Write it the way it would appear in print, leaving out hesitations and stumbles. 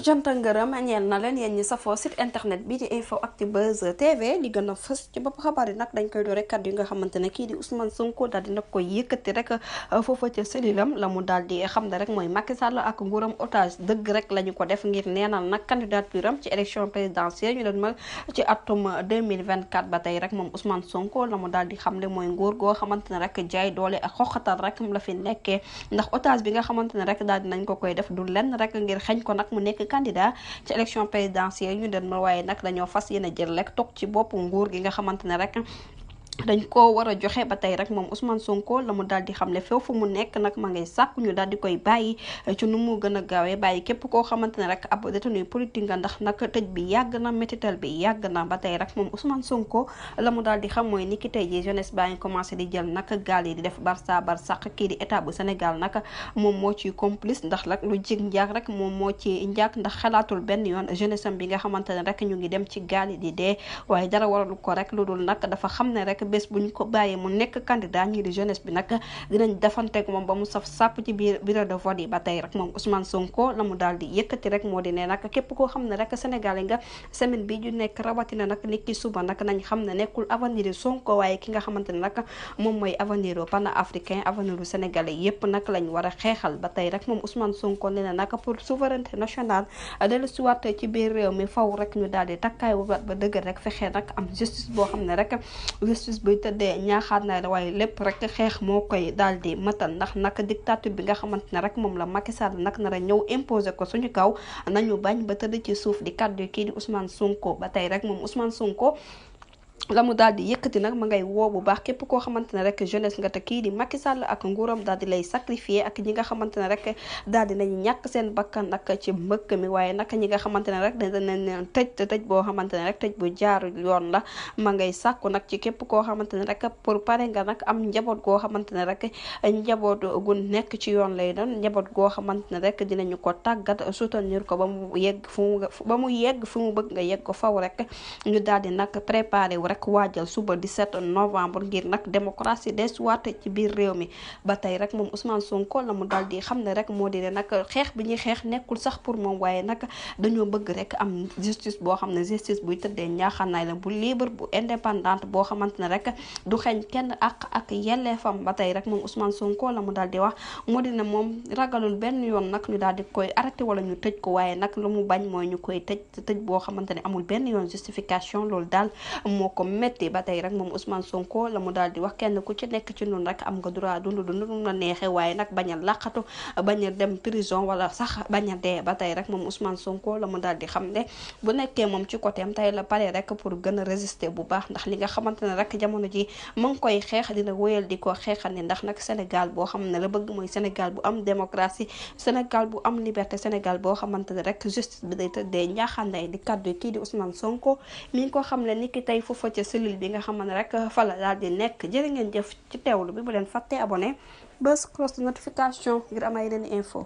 jant ngërëm ñeel na leen yéen ñi safoo site internet bi di info actu buzz tv li gën a fës ci bopp xabaar yi nag dañ koy doore kàddu yi nga xamante ne kii di Ousmane Sonko daal dina koy yëkkati rek foofa ca selilam la mu daal di xam ne rek mooy Macky Sall ak nguuram otage dëgg rek la ñu ko def ngir neenal nag candidature am ci élection présidentielle ñu doon mal ci atum 2024 ba tey rek moom Ousmane Sonko la mu daal di xam ne mooy nguur goo xamante ne rek jaay doole ak xoxatal rek la fi nekkee ndax otage bi nga xamante ne rek daal dinañ ko koy def du lenn rek ngir xañ ko nag mu nekk candidat ci élection présidentielle ñu den ma waaye nag dañoo fas yéene jël rek toog ci bopp nguur gi nga xamante ne rek dañ ko war a joxe ba tey rek moom Ousmane Sonko la mu daal di xam ne foofu mu nekk nag ma ngay sàkku ñu daal di koy bàyyi ci nu mu gën a gaawee bàyyi képp koo xamante ne rek ab détenu politique nga ndax nag tëj bi yàgg na métital bi yàgg na ba tey rek moom Ousmane Sonko la mu daal di xam mooy ni ki tey ji jeunesse baa ngi commencé di jël nag gaal yi di def barça barsaq kii di état bu Sénégal nag moom moo ci complice ndax nag lu jig njaag rek moom moo ci njaag ndax xalaatul benn yoon jeunesse am bi nga xamante ne rek ñu ngi dem ci gaal yi di dee waaye dara waralu ko rek lu dul nag dafa xam ne rek bés bu ñu ko bàyyee mu nekk candidat ñii di jeunesse bi nag dinañ defanteeg moom ba mu saf sàpp ci biir bureau de vote yi ba tey rek moom Ousmane Sonko la mu daal di yëkkati rek moo di ne nag képp koo xam ne rek Sénégal yi nga semaine bi ju nekk rawatina nag nit ki suba nag nañ xam ne nekkul avenir Sonko waaye ki nga xamante ne nag moom mooy avenir u panafricain avenir u sénégalais yépp nag lañ war a xeexal ba tey rek moom Ousmane Sonko nee na nag pour souveraineté nationale dellu siwaat ci biir réew mi faw rek ñu daal di takkaay ba dëgg rek fexe nag am justice boo xam ne rek justice buy tëddee ñaaxaat na la waaye lépp rek xeex moo koy daal di matal ndax nag dictature bi nga xamante ne rek moom la Macky Sall nag nar a ñëw imposé ko suñu kaw nañu bañ ba tëdd ci suuf di kàddu kii di Ousmane Sonko ba tey rek moom Ousmane Sonko la mu daal di yëkkati nag ma ngay woo bu baax képp koo xamante ne rek jeunesse nga te kii di Macky Sall ak nguuram daal di lay sacrifier ak ñi nga xamante ne rek daal di nañu ñàkk seen bakkan nag ci mbëkk mi waaye nag ñi nga xamante ne rek dañ leen tëj boo xamante ne rek tëj bu jaaru yoon la ma ngay sàkku nag ci képp koo xamante ne rek pour pare nga nag am njaboot goo xamante ne rek njaboot gu nekk ci yoon lay doon njaboot goo xamante ne rek dinañu ko tàggat soutenir ko ba mu yegg fu mu bëgg nga yegg ko faw rek ñu daal di nag préparé wu rek waajal suba 17 novembre ngir nag démocratie desuwaat ci biir réew mi ba tey rek moom Ousmane Sonko la mu daal di xam ne rek moo di ne nag xeex bi ñuy xeex nekkul sax pour moom waaye nag dañoo bëgg rek am justice boo xam ne justice buy tëddee njaaxaanaay la bu libre bu indépendante boo xamante ne rek du xeeñ kenn ak yelleefam ba tey rek moom Ousmane Sonko la mu daal di wax moo di ne moom ragalul benn yoon nag ñu daal di koy arrêté wala ñu tëj ko waaye nag lu mu bañ mooy ñu koy tëj boo xamante ne amul benn yoon justification loolu daal moo ko métti ba tey rek moom Ousmane Sonko la mu daal di wax kenn ku ci nekk ci noonu rek am nga droit dund la neexee waaye nag bañ a laqatu bañ a dem prison wala sax bañ a dee ba tey rek moom Ousmane Sonko la mu daal di xam ne bu nekkee moom ci côté am tey la pare rek pour gën a résister bu baax ndax li nga xamante ne rek jamono ji mu ngi koy xeex dina wéyal di ko xeexal ni ndax nag Sénégal boo xam ne la bëgg mooy Sénégal bu am démocratie Sénégal bu am liberté Sénégal boo xamante ne rek justice bi day tëddee njaaxaanday di kaddu kii di Ousmane Sonko mi ngi ko xam ne ni ki tey foofa ca cellule bi nga xam ne rek fa la daal di nekk jërë ngeen jëf ci teewlu bi bu leen fàttee abonné bës cloche de notification ngir am ay yeneen info